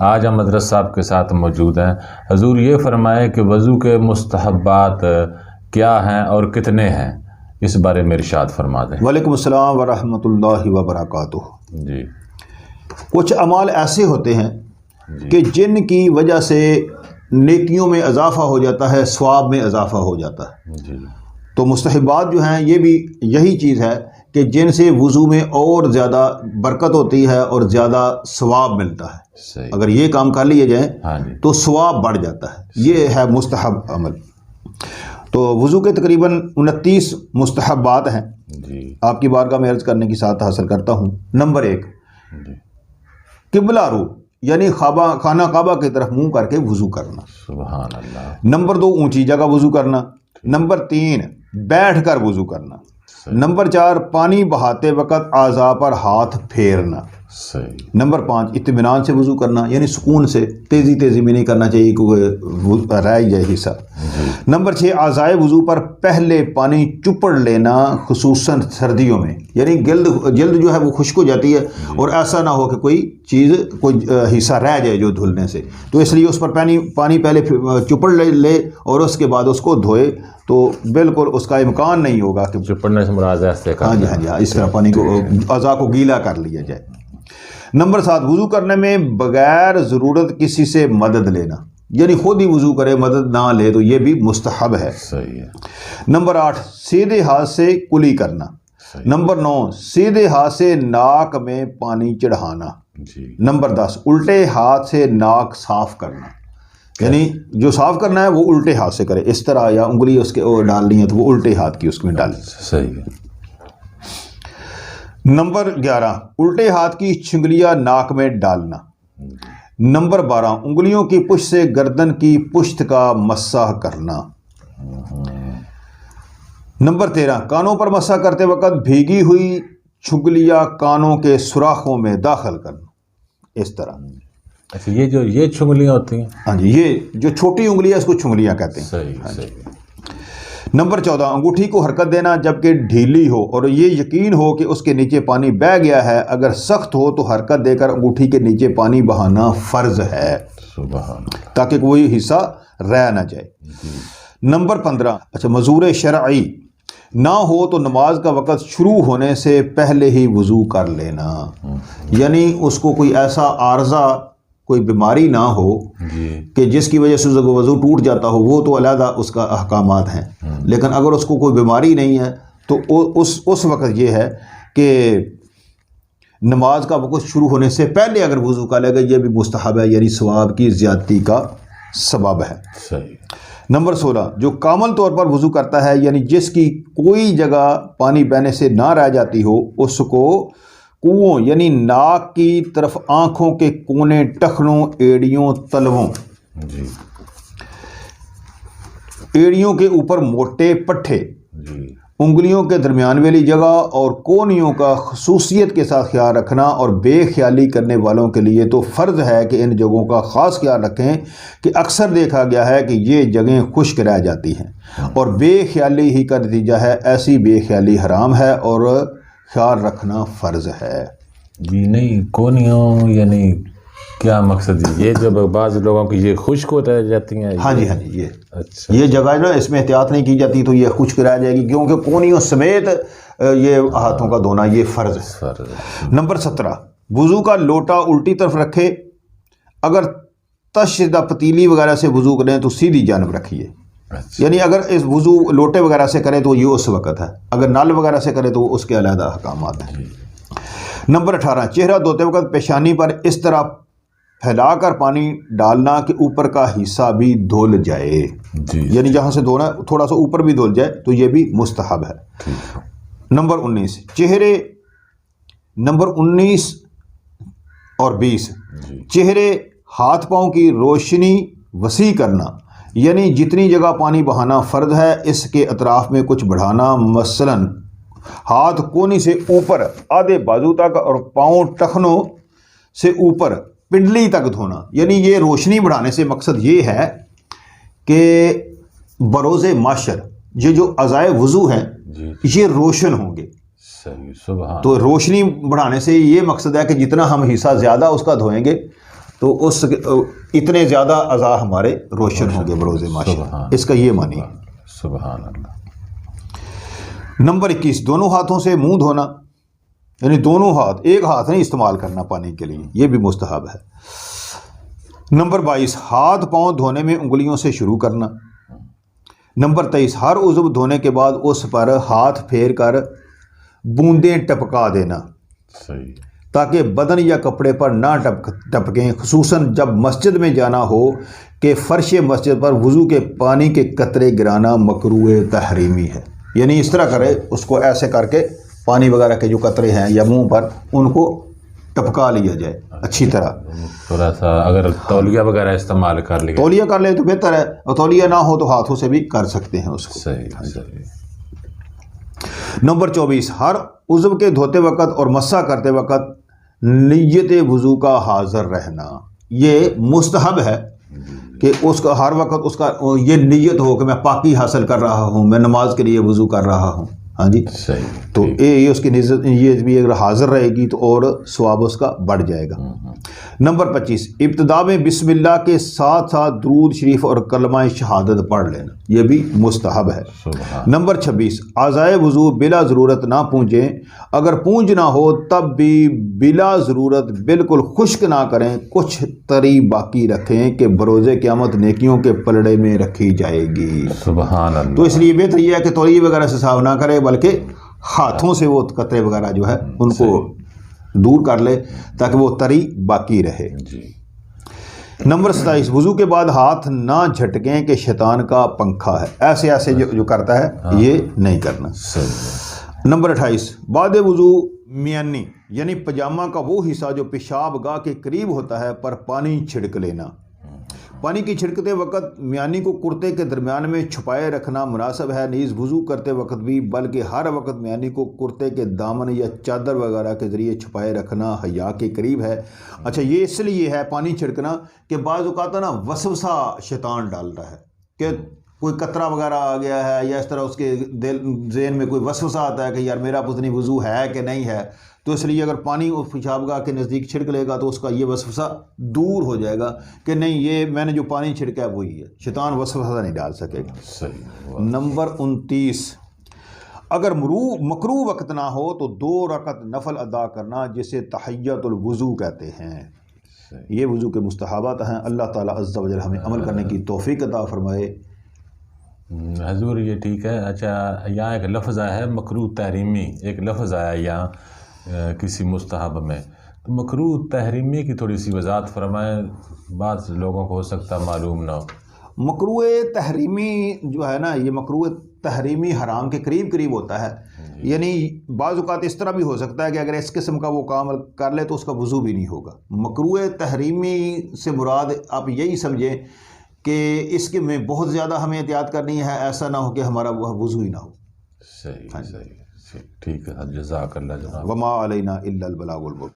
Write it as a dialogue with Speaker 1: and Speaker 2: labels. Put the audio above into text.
Speaker 1: آج ہم حضرت صاحب کے ساتھ موجود ہیں۔ حضور یہ فرمائے کہ وضو کے مستحبات کیا ہیں اور کتنے ہیں، اس بارے میں ارشاد فرما دیں۔
Speaker 2: وعلیکم السلام ورحمۃ اللہ وبرکاتہ۔
Speaker 1: جی
Speaker 2: کچھ اعمال ایسے ہوتے ہیں کہ جن کی وجہ سے نیکیوں میں اضافہ ہو جاتا ہے، ثواب میں اضافہ ہو جاتا ہے۔
Speaker 1: جی
Speaker 2: تو مستحبات جو ہیں یہ بھی یہی چیز ہے کہ جن سے وضو میں اور زیادہ برکت ہوتی ہے اور زیادہ ثواب ملتا ہے۔
Speaker 1: صحیح۔
Speaker 2: اگر یہ کام کر لیے جائیں
Speaker 1: ہاں جی
Speaker 2: تو ثواب بڑھ جاتا ہے۔ یہ ہے مستحب عمل۔ تو وضو کے تقریباً 29 مستحبات ہیں۔
Speaker 1: جی
Speaker 2: آپ کی بارگاہ میں عرض کرنے کی سعادت حاصل کرتا ہوں۔ نمبر 1،
Speaker 1: جی
Speaker 2: قبلہ رو یعنی خانہ کعبہ کی طرف منہ کر کے وضو کرنا۔
Speaker 1: سبحان اللہ۔
Speaker 2: نمبر 2، اونچی جگہ وضو کرنا۔ نمبر 3، بیٹھ کر وضو کرنا۔ نمبر 4، پانی بہاتے وقت اعضاء پر ہاتھ پھیرنا۔
Speaker 1: صحیح۔
Speaker 2: نمبر 5، اطمینان سے وضو کرنا، یعنی سکون سے، تیزی میں نہیں کرنا چاہیے کہ رہ جائے حصہ۔ نمبر 6، اعضائے وضو پر پہلے پانی چپڑ لینا، خصوصاً سردیوں میں، یعنی جلد جو ہے وہ خشک ہو جاتی ہے اور ایسا نہ ہو کہ کوئی حصہ رہ جائے جو دھلنے سے، تو اس لیے اس پر پانی پہلے چپڑ لے اور اس کے بعد اس کو دھوئے، تو بالکل اس کا امکان نہیں ہوگا کہ
Speaker 1: چپڑنے سے مراد ہے۔
Speaker 2: ہاں جی اس طرح پانی کو اعضاء کو گیلا کر لیا جائے۔ نمبر 7، وضو کرنے میں بغیر ضرورت کسی سے مدد لینا، یعنی خود ہی وضو کرے، مدد نہ لے، تو یہ بھی مستحب ہے۔
Speaker 1: صحیح ہے۔
Speaker 2: نمبر 8، سیدھے ہاتھ سے کلی کرنا۔ نمبر 9، سیدھے ہاتھ سے ناک میں پانی چڑھانا۔
Speaker 1: جی
Speaker 2: نمبر 10، الٹے ہاتھ سے ناک صاف کرنا، یعنی جو صاف کرنا ہے وہ الٹے ہاتھ سے کرے، اس طرح، یا انگلی اس کے ڈالنی ہے تو وہ الٹے ہاتھ کی اس میں ڈالنی۔
Speaker 1: صحیح ہے۔
Speaker 2: نمبر 11، الٹے ہاتھ کی چھنگلیاں ناک میں ڈالنا۔ نمبر 12، انگلیوں کی پشت سے گردن کی پشت کا مسح کرنا۔ نمبر 13، کانوں پر مسح کرتے وقت بھیگی ہوئی چھنگلیاں کانوں کے سوراخوں میں داخل کرنا، اس طرح۔
Speaker 1: اچھا، یہ چھنگلیاں ہوتی ہیں؟
Speaker 2: ہاں جی، یہ جو چھوٹی انگلی ہے اس کو چھنگلیاں کہتے ہیں۔
Speaker 1: صحیح صحیح۔
Speaker 2: نمبر 14، انگوٹھی کو حرکت دینا جبکہ ڈھیلی ہو اور یہ یقین ہو کہ اس کے نیچے پانی بہہ گیا ہے، اگر سخت ہو تو حرکت دے کر انگوٹھی کے نیچے پانی بہانا فرض ہے،
Speaker 1: سبحان اللہ،
Speaker 2: تاکہ کوئی حصہ رہ نہ جائے۔ نمبر 15، مزور شرعی نہ ہو تو نماز کا وقت شروع ہونے سے پہلے ہی وضو کر لینا، یعنی اس کو کوئی ایسا عارضہ، کوئی بیماری نہ ہو کہ جس کی وجہ سے وضو ٹوٹ جاتا ہو، وہ تو علیحدہ اس کا احکامات ہیں، لیکن اگر اس کو کوئی بیماری نہیں ہے تو اس وقت یہ ہے کہ نماز کا وقت شروع ہونے سے پہلے اگر وضو کر لے گا، یہ بھی مستحب ہے، یعنی ثواب کی زیادتی کا سبب ہے۔
Speaker 1: صحیح۔
Speaker 2: نمبر 16، جو کامل طور پر وضو کرتا ہے، یعنی جس کی کوئی جگہ پانی بہنے سے نہ رہ جاتی ہو، اس کو کنووں یعنی ناک کی طرف، آنکھوں کے کونے، ٹخنوں، ایڑیوں، تلووں،
Speaker 1: جی
Speaker 2: ایڑیوں کے اوپر موٹے پٹھے،
Speaker 1: جی
Speaker 2: انگلیوں کے درمیان والی جگہ اور کونیوں کا خصوصیت کے ساتھ خیال رکھنا، اور بے خیالی کرنے والوں کے لیے تو فرض ہے کہ ان جگہوں کا خاص خیال رکھیں کہ اکثر دیکھا گیا ہے کہ یہ جگہیں خشک رہ جاتی ہیں، اور بے خیالی ہی کا نتیجہ ہے، ایسی بے خیالی حرام ہے اور خیال رکھنا فرض ہے۔
Speaker 1: جی نہیں، کونیوں یعنی کیا مقصد ہے؟ یہ جو بعض لوگوں کی یہ خشک ہو رہ جاتی ہیں؟
Speaker 2: ہاں جی یہ
Speaker 1: اچھا،
Speaker 2: یہ جگہ جو اس میں احتیاط نہیں کی جاتی تو یہ خشک رہ جائے گی، کیونکہ کونیوں سمیت یہ ہاتھوں کا دھونا یہ فرض ہے۔ نمبر 17، وضو کا لوٹا الٹی طرف رکھے، اگر تش شدہ پتیلی وغیرہ سے وضو کریں تو سیدھی جانب رکھیے، یعنی اگر اس وضو لوٹے وغیرہ سے کرے تو یہ اس وقت ہے، اگر نل وغیرہ سے کرے تو اس کے علیحدہ احکامات ہیں۔ نمبر 18، چہرہ دھوتے وقت پیشانی پر اس طرح پھیلا کر پانی ڈالنا کہ اوپر کا حصہ بھی دھل جائے، یعنی جہاں سے دھونا تھوڑا سا اوپر بھی دھل جائے، تو یہ بھی مستحب ہے۔ نمبر 19، نمبر 19 اور 20، چہرے، ہاتھ پاؤں کی روشنی وسیع کرنا، یعنی جتنی جگہ پانی بہانا فرض ہے اس کے اطراف میں کچھ بڑھانا، مثلاً ہاتھ کونی سے اوپر آدھے بازو تک اور پاؤں ٹخنوں سے اوپر پنڈلی تک دھونا، یعنی یہ روشنی بڑھانے سے مقصد یہ ہے کہ بروز معاشر یہ جو اعضائے وضو ہیں یہ روشن ہوں گے۔
Speaker 1: صحیح، سبحان۔
Speaker 2: تو روشنی بڑھانے سے یہ مقصد ہے کہ جتنا ہم حصہ زیادہ اس کا دھوئیں گے تو اس اتنے زیادہ اعضاء ہمارے روشن ہوں گے بروز معاشر، اس کا یہ معنی ہے۔
Speaker 1: سبحان اللہ۔
Speaker 2: نمبر 21، دونوں ہاتھوں سے منہ دھونا، یعنی دونوں ہاتھ، ایک ہاتھ نہیں استعمال کرنا پانی کے لیے، یہ بھی مستحب ہے۔ نمبر 22، ہاتھ پاؤں دھونے میں انگلیوں سے شروع کرنا۔ نمبر 23، ہر عضو دھونے کے بعد اس پر ہاتھ پھیر کر بوندیں ٹپکا دینا
Speaker 1: صحیح،
Speaker 2: تاکہ بدن یا کپڑے پر نہ ٹپکیں، خصوصاً جب مسجد میں جانا ہو کہ فرش مسجد پر وضو کے پانی کے قطرے گرانا مکروہ تحریمی ہے، یعنی اس طرح کرے، اس کو ایسے کر کے پانی وغیرہ کے جو قطرے ہیں یا منہ پر ان کو ٹپکا لیا جائے اچھی طرح۔
Speaker 1: تھوڑا سا اگر تولیہ وغیرہ استعمال کر لے،
Speaker 2: تولیہ کر لے تو بہتر ہے، اور تولیہ نہ ہو تو ہاتھوں سے بھی کر سکتے ہیں اس کو۔
Speaker 1: صحیح صحیح۔
Speaker 2: نمبر 24، ہر عضو کے دھوتے وقت اور مسح کرتے وقت نیت وضو کا حاضر رہنا، یہ مستحب ہے کہ اس کا ہر وقت اس کا یہ نیت ہو کہ میں پاکی حاصل کر رہا ہوں، میں نماز کے لیے وضو کر رہا ہوں۔ ہاں جی
Speaker 1: صحیح،
Speaker 2: تو یہ اس کی نزت یہ بھی اگر حاضر رہے گی تو اور ثواب اس کا بڑھ جائے گا۔ نمبر 25، ابتدا میں بسم اللہ کے ساتھ ساتھ درود شریف اور کلمہ شہادت پڑھ لینا، یہ بھی مستحب ہے۔ نمبر 26، اعضائے وضو بلا ضرورت نہ پونجیں، اگر پونج نہ ہو تب بھی بلا ضرورت بالکل خشک نہ کریں، کچھ تری باقی رکھیں کہ بروز قیامت نیکیوں کے پلڑے میں رکھی جائے گی۔
Speaker 1: سبحان اللہ۔
Speaker 2: تو اس لیے بہتر یہ ہے کہ تولیے وغیرہ سے صاف نہ کرے، بلکہ ہاتھوں سے وہ قطرے وغیرہ جو ہے ان کو دور کر لے تاکہ وہ تری باقی رہے۔
Speaker 1: جی۔
Speaker 2: نمبر 27، وضو کے بعد ہاتھ نہ جھٹکیں کہ شیطان کا پنکھا ہے، ایسے ایسے جو کرتا ہے یہ نہیں کرنا۔
Speaker 1: صحیح۔
Speaker 2: نمبر 28، بعد وضو میانی یعنی پجامہ کا وہ حصہ جو پیشاب گاہ کے قریب ہوتا ہے پر پانی چھڑک لینا۔ پانی کی چھڑکتے وقت میانی کو کرتے کے درمیان میں چھپائے رکھنا مناسب ہے، نیز وضو کرتے وقت بھی، بلکہ ہر وقت میانی کو کرتے کے دامن یا چادر وغیرہ کے ذریعے چھپائے رکھنا حیا کے قریب ہے۔ اچھا، یہ اس لیے ہے پانی چھڑکنا کہ بعض اوقات نا وسوسہ شیطان ڈالتا ہے کہ کوئی قطرہ وغیرہ آ گیا ہے، یا اس طرح اس کے دل ذہن میں کوئی وسوسہ آتا ہے کہ یار میرا پتنی وضو ہے کہ نہیں ہے، تو اس لیے اگر پانی اس پیشاب گاہ کے نزدیک چھڑک لے گا تو اس کا یہ وسوسہ دور ہو جائے گا کہ نہیں، یہ میں نے جو پانی چھڑکا ہے وہی ہے، شیطان وسوسہ نہیں ڈال سکے گا۔
Speaker 1: صحیح۔
Speaker 2: نمبر 29، اگر مکروہ وقت نہ ہو تو 2 رکعت نفل ادا کرنا، جسے تحیۃ الوضو کہتے ہیں۔ یہ وضو کے مستحبات ہیں، اللہ تعالیٰ عز و جل ہمیں عمل کرنے کی توفیق عطا فرمائے۔
Speaker 1: حضور یہ ٹھیک ہے۔ اچھا، یہاں ایک لفظ آیا ہے مکروہ تحریمی، ایک لفظ آیا یہاں کسی مستحب میں، تو مکروہ تحریمی کی تھوڑی سی وضاحت فرمائیں، بعض لوگوں کو ہو سکتا معلوم نہ ہو۔
Speaker 2: مکروہ تحریمی جو ہے نا، یہ مکروہ تحریمی حرام کے قریب قریب ہوتا ہے، یعنی بعض اوقات اس طرح بھی ہو سکتا ہے کہ اگر اس قسم کا وہ کام کر لے تو اس کا وضو بھی نہیں ہوگا۔ مکروہ تحریمی سے مراد آپ یہی سمجھیں کہ اس کے میں بہت زیادہ ہمیں احتیاط کرنی ہے، ایسا نہ ہو کہ ہمارا وہ وضو ہی نہ ہو۔
Speaker 1: صحیح صحیح، ٹھیک ہے، جزاک اللہ جناب۔
Speaker 2: وما علینا الا البلاغ المبین۔